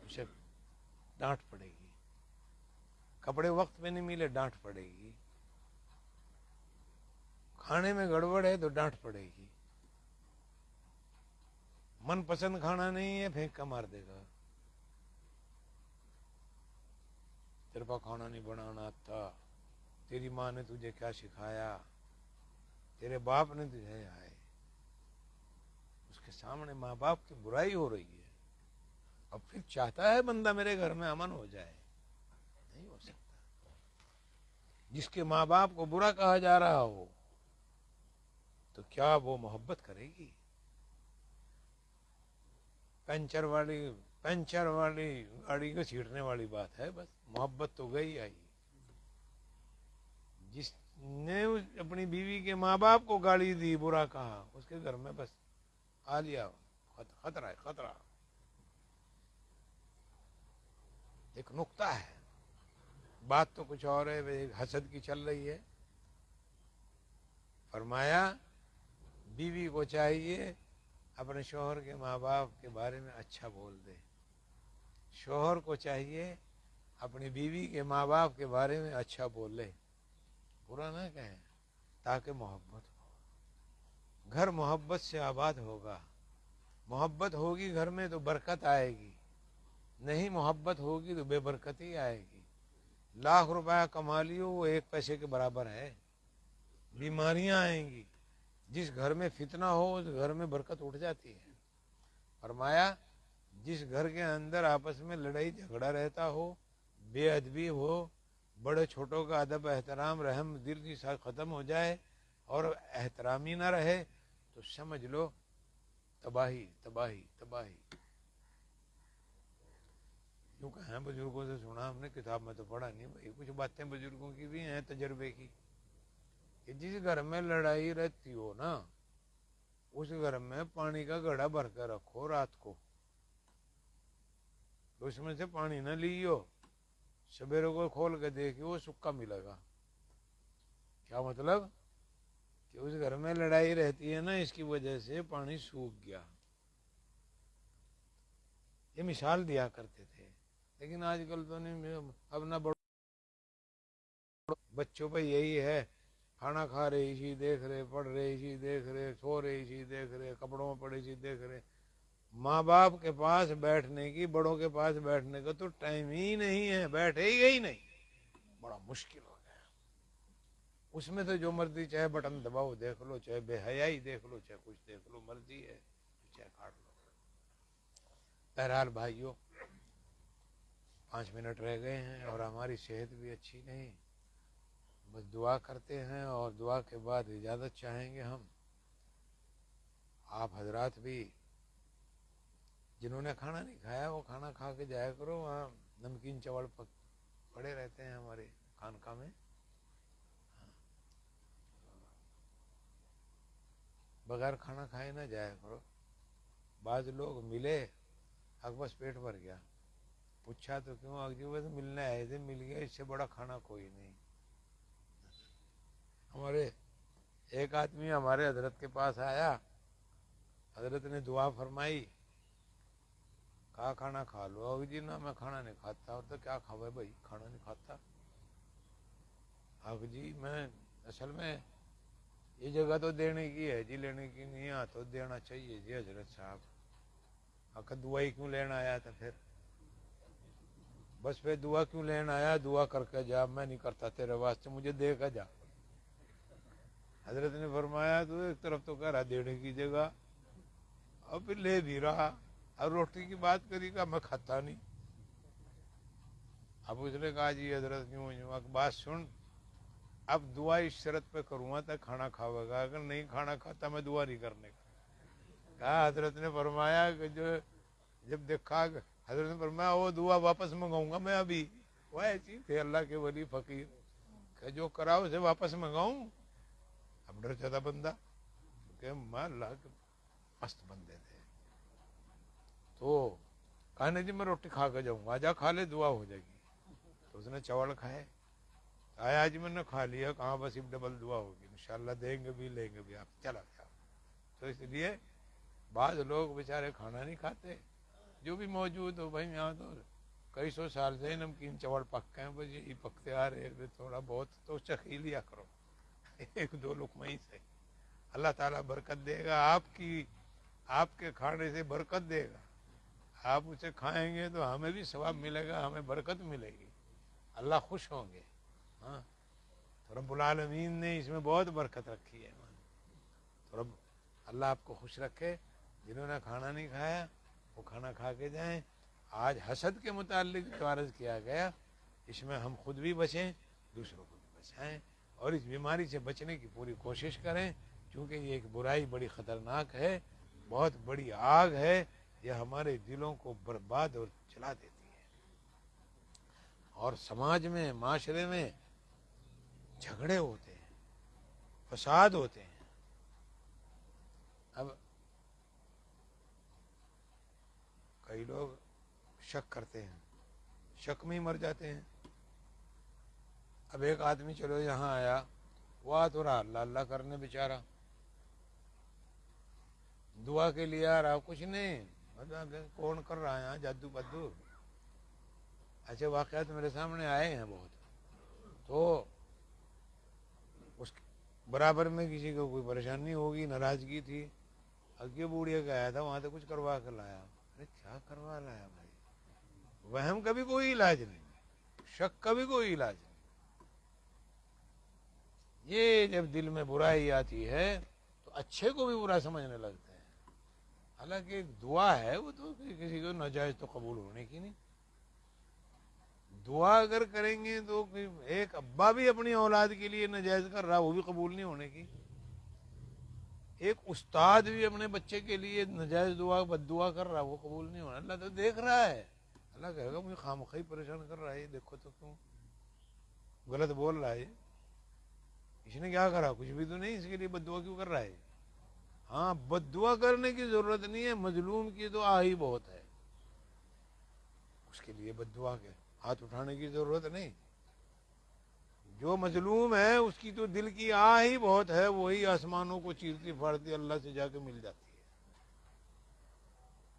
اسے ڈانٹ پڑے گی. کپڑے وقت پہ نہیں ملے ڈانٹ پڑے گی، کھانے میں گڑبڑ ہے تو ڈانٹ پڑے گی، من پسند کھانا نہیں ہے پھینک کا مار دے گا، تیرے پاس کھانا نہیں بنانا آتا، تیری ماں نے تجھے کیا سکھایا، تیرے باپ نے تجھے آئے. اس کے سامنے ماں باپ کی برائی ہو رہی ہے، اب پھر چاہتا ہے بندہ میرے گھر میں امن ہو جائے، نہیں ہو سکتا. جس کے ماں باپ کو برا کہا جا رہا ہو تو کیا وہ محبت کرے گی؟ پنچر والی گاڑی کو چھیڑنے والی بات ہے، بس محبت تو گئی آئی. جس نے اپنی بیوی کے ماں باپ کو گالی دی، برا کہا، اس کے گھر میں بس آ لیا خطرہ ہے، خطرہ. ایک نقطہ ہے، بات تو کچھ اور ہے، حسد کی چل رہی ہے. فرمایا بیوی کو چاہیے اپنے شوہر کے ماں باپ کے بارے میں اچھا بول دے، شوہر کو چاہیے اپنی بیوی کے ماں باپ کے بارے میں اچھا بولے، برا نہ کہیں، تاکہ محبت ہو. گھر محبت سے آباد ہوگا، محبت ہوگی گھر میں تو برکت آئے گی، نہیں محبت ہوگی تو بے برکتی آئے گی. 1,00,000 روپیہ کما لیو وہ 1 پیسے کے برابر ہے، بیماریاں آئیں گی. جس گھر میں فتنہ ہو اس گھر میں برکت اٹھ جاتی ہے. فرمایا جس گھر کے اندر آپس میں لڑائی جھگڑا رہتا ہو، بے ادبی ہو، بڑے چھوٹوں کا ادب احترام رحم دل کی ساتھ ختم ہو جائے اور احترامی نہ رہے تو سمجھ لو تباہی تباہی تباہی. یوں کہیں بزرگوں سے سنا ہم نے، کتاب میں تو پڑھا نہیں بھائی، کچھ باتیں بزرگوں کی بھی ہیں تجربے کی، کہ جس گھر میں لڑائی رہتی ہو نا اس گھر میں پانی کا گھڑا بھر کے رکھو رات کو، اس میں سے پانی نہ لیو، سبیرے کو کھول کے دیکھیے وہ سکا ملے گا. کیا مطلب؟ کہ اس گھر میں لڑائی رہتی ہے نا، اس کی وجہ سے پانی سوکھ گیا. یہ مثال دیا کرتے تھے. لیکن آج کل تو نہیں، اب نہ بچوں پہ یہی ہے، کھانا کھا رہے اسی دیکھ رہے، پڑھ رہے اسی دیکھ رہے، سو رہے اسی دیکھ رہے، کپڑوں میں پڑے اسی دیکھ رہے. ماں باپ کے پاس بیٹھنے کی، بڑوں کے پاس بیٹھنے کا تو ٹائم ہی نہیں ہے، بیٹھے ہی نہیں، بڑا مشکل ہو گیا. اس میں تو جو مرضی چاہے بٹن دباؤ دیکھ لو، چاہے بے حیائی دیکھ لو، چاہے کچھ دیکھ لو، مرضی ہے چاہے کاٹ لو. بہرحال بھائیوں 5 منٹ رہ گئے ہیں اور ہماری صحت بھی اچھی نہیں، بس دعا کرتے ہیں اور دعا کے بعد اجازت چاہیں گے ہم. آپ حضرات بھی جنہوں نے کھانا نہیں کھایا وہ کھانا کھا کے جایا کرو، وہاں نمکین چاول پڑے رہتے ہیں ہمارے خانقاہ میں، بغیر کھانا کھائے نہ جایا کرو. بعض لوگ ملے اب بس پیٹ بھر گیا، پوچھا تو کیوں؟ بس ملنے آئے تھے، مل گیا، اس سے بڑا کھانا کوئی نہیں. ہمارے ایک آدمی ہمارے حضرت کے پاس آیا، حضرت نے دعا فرمائی کہا کھانا کھا لو. ابھی جی نا میں کھانا نہیں کھاتا. اور تو کیا کھاوے بھائی, کھانا نہیں کھاتا. اب جی میں اصل میں یہ جگہ تو دینے کی ہے جی, لینے کی نہیں ہے تو دینا چاہیے جی حضرت صاحب. آخر دعائی کیوں لینا آیا تھا پھر؟ بس پھر دعا کیوں لینا آیا؟ دعا کر کے جا, میں نہیں کرتا تیرے واسطے, مجھے دے کے جا. حضرت نے فرمایا تو ایک طرف تو کہہ رہا دینے کی جگہ, اب پھر لے بھی رہا. اب روٹی کی بات کری کہ میں کھاتا نہیں. اب اس نے کہا جی حضرت یوں یوں, بات سن, اب دعا اس شرط پہ کروں گا تو کھانا کھاوے گا, اگر نہیں کھانا کھاتا میں دعا نہیں کرنے کا. کہا حضرت نے فرمایا کہ جو جب دیکھا, حضرت نے فرمایا وہ دعا واپس منگاؤں گا میں ابھی. وہ ایسی تھے اللہ کے ولی فقیر کہ جو کرا اسے واپس منگاؤں. اب ڈر جاتا بندہ کہ میں اللہ کے مست بندے تھے. تو کہا نہیں جی میں روٹی کھا کے جاؤں گا. آجا کھا لے, دعا ہو جائے گی. تو اس نے چاول کھائے, آیا آج میں نے کھا لیا. کہاں بس اب ڈبل دعا ہوگی انشاءاللہ, دیں گے بھی لیں گے بھی, آپ چلا گیا. تو اس لیے بعض لوگ بیچارے کھانا نہیں کھاتے, جو بھی موجود ہو. بھائی یہاں تو کئی سو سال سے نمکین چاول پک ہیں, بس یہی پکتے آ رہے, تھوڑا بہت تو چکھ ہی لیا کرو ایک دو لقمہ ہی سے. اللہ تعالیٰ برکت دے گا آپ کی, آپ کے کھانے سے برکت دے گا. آپ اسے کھائیں گے تو ہمیں بھی ثواب ملے گا, ہمیں برکت ملے گی, اللہ خوش ہوں گے. ہاں تو رب العالمین نے اس میں بہت برکت رکھی ہے. تو رب اللہ آپ کو خوش رکھے. جنہوں نے کھانا نہیں کھایا وہ کھانا کھا کے جائیں. آج حسد کے متعلق جو عرض کیا گیا, اس میں ہم خود بھی بچیں, دوسروں کو بھی بچائیں, اور اس بیماری سے بچنے کی پوری کوشش کریں. چونکہ یہ ایک برائی بڑی خطرناک ہے, بہت بڑی آگ ہے, یہ ہمارے دلوں کو برباد اور جلا دیتی ہے. اور سماج میں, معاشرے میں جھگڑے ہوتے ہیں, فساد ہوتے ہیں. اب کئی لوگ شک کرتے ہیں, شک میں ہی مر جاتے ہیں. اب ایک آدمی چلو یہاں آیا, وہ آ تو رہا اللہ اللہ کرنے بیچارہ, دعا کے لیے آ رہا, کچھ نہیں, کون کر رہا ہے یہاں جادو بدو. ایسے واقعات میرے سامنے آئے ہیں بہت. تو اس برابر میں کسی کو کوئی پریشانی ہوگی, ناراضگی تھی, اگے بوڑھیا کا آیا تھا, وہاں تو کچھ کروا کر لایا. ارے کیا کروا لایا بھائی؟ وہم کا بھی کوئی علاج نہیں, شک کا بھی کوئی علاج نہیں. یہ جب دل میں برائی آتی ہے تو اچھے کو بھی برا سمجھنے لگتے ہیں. حالانکہ ایک دعا ہے, وہ تو کسی کو ناجائز تو قبول ہونے کی نہیں. دعا اگر کریں گے تو ایک ابا بھی اپنی اولاد کے لیے ناجائز کر رہا, وہ بھی قبول نہیں ہونے کی. ایک استاد بھی اپنے بچے کے لیے ناجائز دعا بد دعا کر رہا, وہ قبول نہیں ہونا. اللہ تو دیکھ رہا ہے, اللہ کہے گا مجھے خامخواہ پریشان کر رہا ہے, دیکھو تو کیوں غلط بول رہا ہے. اس نے کیا کرا؟ کچھ بھی تو نہیں, اس کے لیے بد دعا کیوں کر رہا ہے؟ ہاں, بد دعا کرنے کی ضرورت نہیں ہے, مظلوم کی تو آہی بہت ہے, اس کے لیے بد دعا کے ہاتھ اٹھانے کی ضرورت نہیں. جو مظلوم ہے اس کی تو دل کی آہ ہی بہت ہے, وہی آسمانوں کو چیرتی پھاڑتی اللہ سے جا کے مل جاتی ہے.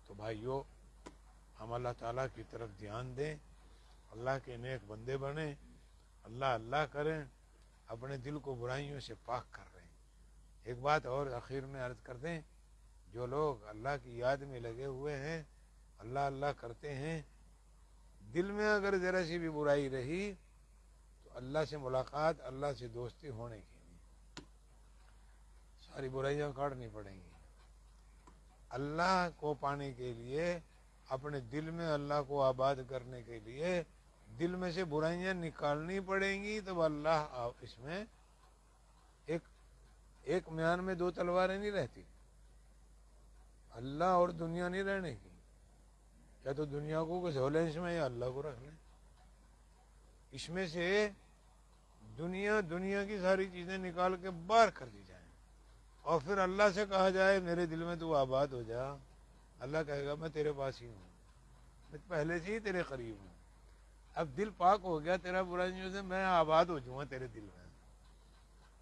تو بھائیو, ہم اللہ تعالیٰ کی طرف دھیان دیں, اللہ کے نیک بندے بنیں, اللہ اللہ کریں, اپنے دل کو برائیوں سے پاک کر رہے ہیں. ایک بات اور آخر میں عرض کر دیں, جو لوگ اللہ کی یاد میں لگے ہوئے ہیں, اللہ اللہ کرتے ہیں, دل میں اگر ذرا سی بھی برائی رہی تو اللہ سے ملاقات, اللہ سے دوستی ہونے کی نہیں, ساری برائیاں کاٹنی پڑیں گی. اللہ کو پانے کے لیے, اپنے دل میں اللہ کو آباد کرنے کے لیے دل میں سے برائیاں نکالنی پڑیں گی. تو اللہ اس میں ایک میان میں دو تلواریں نہیں رہتی, اللہ اور دنیا نہیں رہنے کی. یا تو دنیا کو کچھ ہولے اس میں, یا اللہ کو رکھ لیں. اس میں سے دنیا کی ساری چیزیں نکال کے باہر کر دی جائیں, اور پھر اللہ سے کہا جائے میرے دل میں تو آباد ہو جا. اللہ کہے گا میں تیرے پاس ہی ہوں, میں پہلے سے ہی تیرے قریب ہوں. اب دل پاک ہو گیا تیرا برائیوں سے, میں آباد ہو جاؤں گا تیرے دل میں.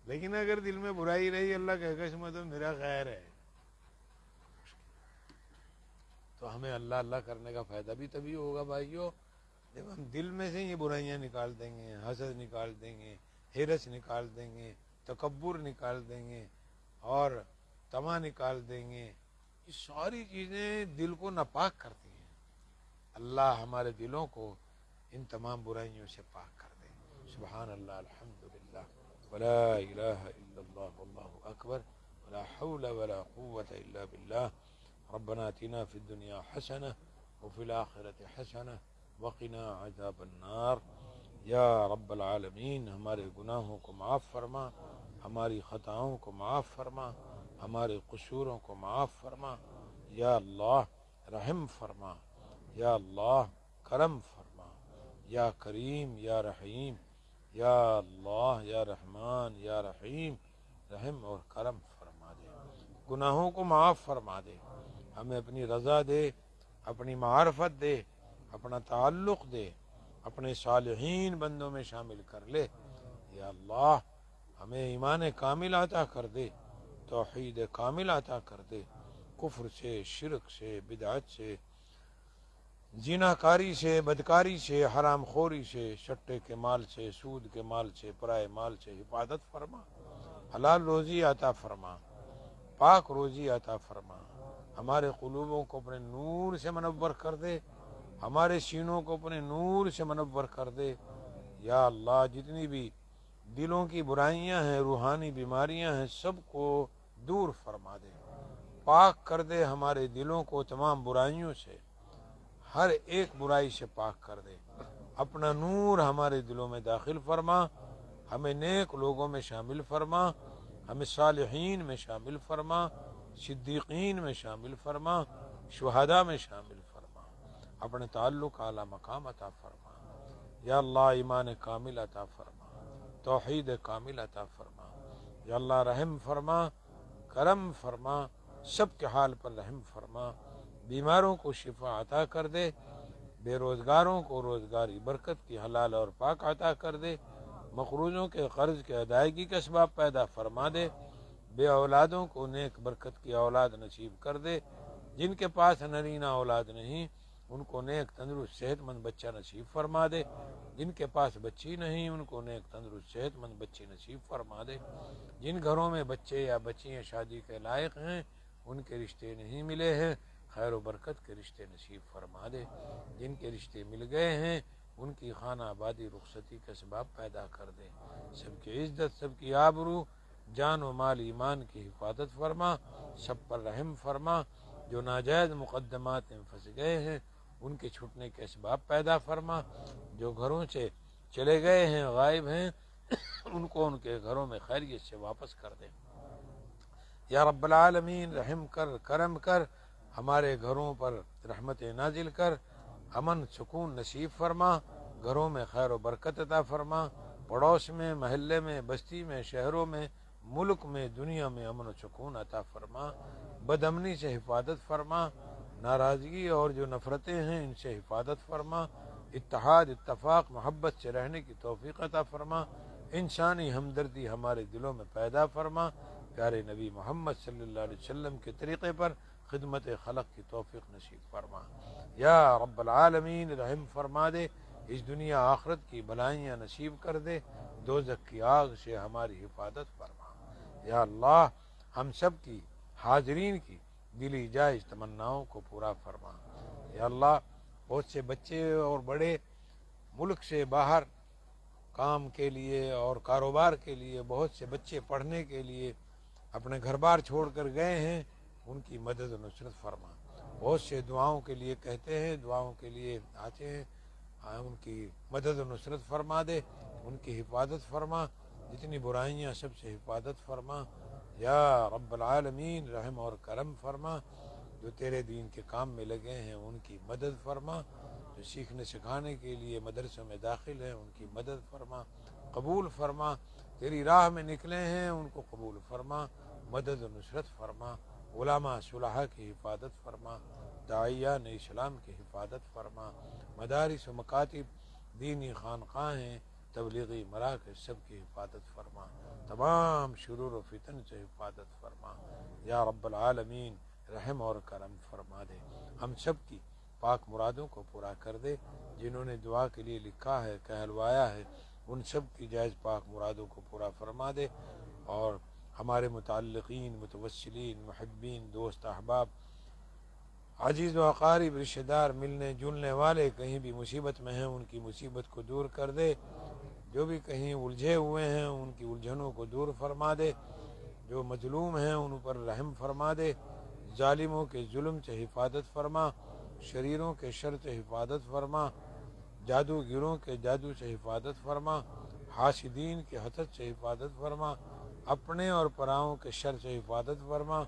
لیکن اگر دل میں برائی رہی, اللہ کہے گا اس میں تو میرا غیر ہے. تو ہمیں اللہ اللہ کرنے کا فائدہ بھی تبھی ہوگا بھائیو جب ہم دل میں سے یہ برائیاں نکال دیں گے، حسد نکال دیں گے، حرص نکال دیں گے، تکبر نکال دیں گے اور طمع نکال دیں گے. یہ ساری چیزیں دل کو ناپاک کرتی ہیں. اللہ ہمارے دلوں کو ان تمام برائیوں سے پاک کر دے. سبحان اللہ، الحمدللہ، ولا الہ الا اللہ، واللہ اکبر، ولا حول ولا قوة الا باللہ. ربنا آتنا فی الدنیا حسنہ وفی الآخرۃ حسنہ وقنا عذاب النار. یا رب العالمین، ہمارے گناہوں کو معاف فرما، ہماری خطاؤں کو معاف فرما، ہمارے قصوروں کو معاف فرما. یا اللہ رحم فرما، یا اللہ کرم فرما، یا کریم یا رحیم، یا اللہ یا رحمان یا رحیم، رحم اور کرم فرما دے، گناہوں کو معاف فرما دے، ہمیں اپنی رضا دے، اپنی معرفت دے، اپنا تعلق دے، اپنے صالحین بندوں میں شامل کر لے. یا اللہ ہمیں ایمان کامل عطا کر دے، توحید کامل عطا کر دے، کفر سے، شرک سے، بدعت سے، زیناکاری سے، بدکاری سے، حرام خوری سے، شٹے کے مال سے، سود کے مال سے، پرائے مال سے حفاظت فرما. حلال روزی عطا فرما، پاک روزی عطا فرما. ہمارے قلوبوں کو اپنے نور سے منور کر دے، ہمارے سینوں کو اپنے نور سے منور کر دے. یا اللہ جتنی بھی دلوں کی برائیاں ہیں، روحانی بیماریاں ہیں، سب کو دور فرما دے، پاک کر دے ہمارے دلوں کو تمام برائیوں سے، ہر ایک برائی سے پاک کر دے. اپنا نور ہمارے دلوں میں داخل فرما، ہمیں نیک لوگوں میں شامل فرما، ہمیں صالحین میں شامل فرما، صدیقین میں شامل فرما، شہداء میں شامل فرما. اپنے تعلق اعلیٰ مقام عطا فرما. یا اللہ ایمان کامل عطا فرما، توحید کامل عطا فرما. یا اللہ رحم فرما، کرم فرما، سب کے حال پر رحم فرما. بیماروں کو شفا عطا کر دے، بے روزگاروں کو روزگاری برکت کی حلال اور پاک عطا کر دے. مقروضوں کے قرض کے ادائیگی کا اسباب پیدا فرما دے. بے اولادوں کو نیک برکت کی اولاد نصیب کر دے. جن کے پاس نرینہ اولاد نہیں ان کو نیک تندرست صحت مند بچہ نصیب فرما دے. جن کے پاس بچی نہیں ان کو نیک تندرست صحت مند بچی نصیب فرما دے. جن گھروں میں بچے یا بچیاں شادی کے لائق ہیں ان کے رشتے نہیں ملے ہیں، خیر و برکت کے رشتے نصیب فرما دے. جن کے رشتے مل گئے ہیں ان کی خانہ آبادی رخصتی کا سبب پیدا کر دے. سب کی عزت، سب کی آبرو، جان و مال ایمان کی حفاظت فرما. سب پر رحم فرما. جو ناجائز مقدمات میں پھنس گئے ہیں ان کے چھوٹنے کے اسباب پیدا فرما. جو گھروں سے چلے گئے ہیں، غائب ہیں، ان کو ان کے گھروں میں خیریت سے واپس کر دے. یا رب العالمین رحم کر، کرم کر، ہمارے گھروں پر رحمت نازل کر، امن سکون نصیب فرما. گھروں میں خیر و برکت عطا فرما. پڑوس میں، محلے میں، بستی میں، شہروں میں، ملک میں، دنیا میں امن و سکون عطا فرما. بد امنی سے حفاظت فرما. ناراضگی اور جو نفرتیں ہیں ان سے حفاظت فرما. اتحاد، اتفاق، محبت سے رہنے کی توفیق عطا فرما. انسانی ہمدردی ہمارے دلوں میں پیدا فرما. پیارے نبی محمد صلی اللہ علیہ وسلم کے طریقے پر خدمت خلق کی توفیق نصیب فرما. یا رب العالمین رحم فرما دے، اس دنیا آخرت کی بلائیاں نصیب کر دے، دوزخ کی آگ سے ہماری حفاظت فرما. یا اللہ ہم سب کی حاضرین کی دلی جائز تمناؤں کو پورا فرما. یا اللہ بہت سے بچے اور بڑے ملک سے باہر کام کے لیے اور کاروبار کے لیے، بہت سے بچے پڑھنے کے لیے اپنے گھر بار چھوڑ کر گئے ہیں، ان کی مدد و نصرت فرما. بہت سے دعاؤں کے لیے کہتے ہیں، دعاؤں کے لیے آتے ہیں، ان کی مدد و نصرت فرما دے، ان کی حفاظت فرما. جتنی برائیاں سب سے حفاظت فرما. یا رب العالمین رحم اور کرم فرما. جو تیرے دین کے کام میں لگے ہیں ان کی مدد فرما. جو سیکھنے سکھانے کے لیے مدرسوں میں داخل ہیں ان کی مدد فرما، قبول فرما. تیری راہ میں نکلے ہیں ان کو قبول فرما، مدد و نصرت فرما. علماء صلحاء کی حفاظت فرما. داعیان اسلام کی حفاظت فرما. مدارس و مکاتب، دینی خانقاہیں، تبلیغی مراکز سب کی حفاظت فرما. تمام شرور و فتن سے حفاظت فرما. یا رب العالمین رحم اور کرم فرما دے، ہم سب کی پاک مرادوں کو پورا کر دے، جنہوں نے دعا کے لیے لکھا ہے کہلوایا ہے ان سب کی جائز پاک مرادوں کو پورا فرما دے، اور ہمارے متعلقین، متوسلین، محبین، دوست، احباب، عزیز و اقارب، رشتہ دار، ملنے جلنے والے کہیں بھی مصیبت میں ہیں ان کی مصیبت کو دور کر دے، جو بھی کہیں الجھے ہوئے ہیں ان کی الجھنوں کو دور فرما دے، جو مظلوم ہیں ان پر رحم فرما دے، ظالموں کے ظلم سے حفاظت فرما، شریروں کے شر سے حفاظت فرما، جادوگروں کے جادو سے حفاظت فرما، حاسدین کے حسد سے حفاظت فرما، اپنے اور پراؤں کے شر سے حفاظت فرما،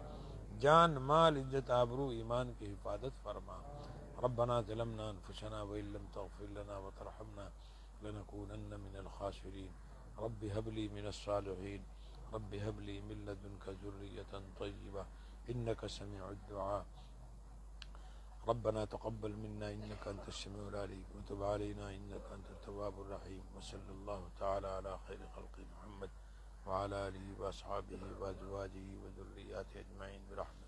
جان مال عزت آبرو ایمان کی حفاظت فرما۔ ربنا ظلمنا انفسنا وإن لم تغفر لنا وترحمنا لنكونن من الخاسرين رب هب لي من الصالحين رب هب لي من لدنك ذرية طيبة إنك سميع الدعاء ربنا تقبل منا إنك أنت السميع العليم وتب علينا إنك أنت التواب الرحيم وصلى الله تعالى على خير خلق محمد وعلى آله وأصحابه وأزواجه وذرياته أجمعين برحمته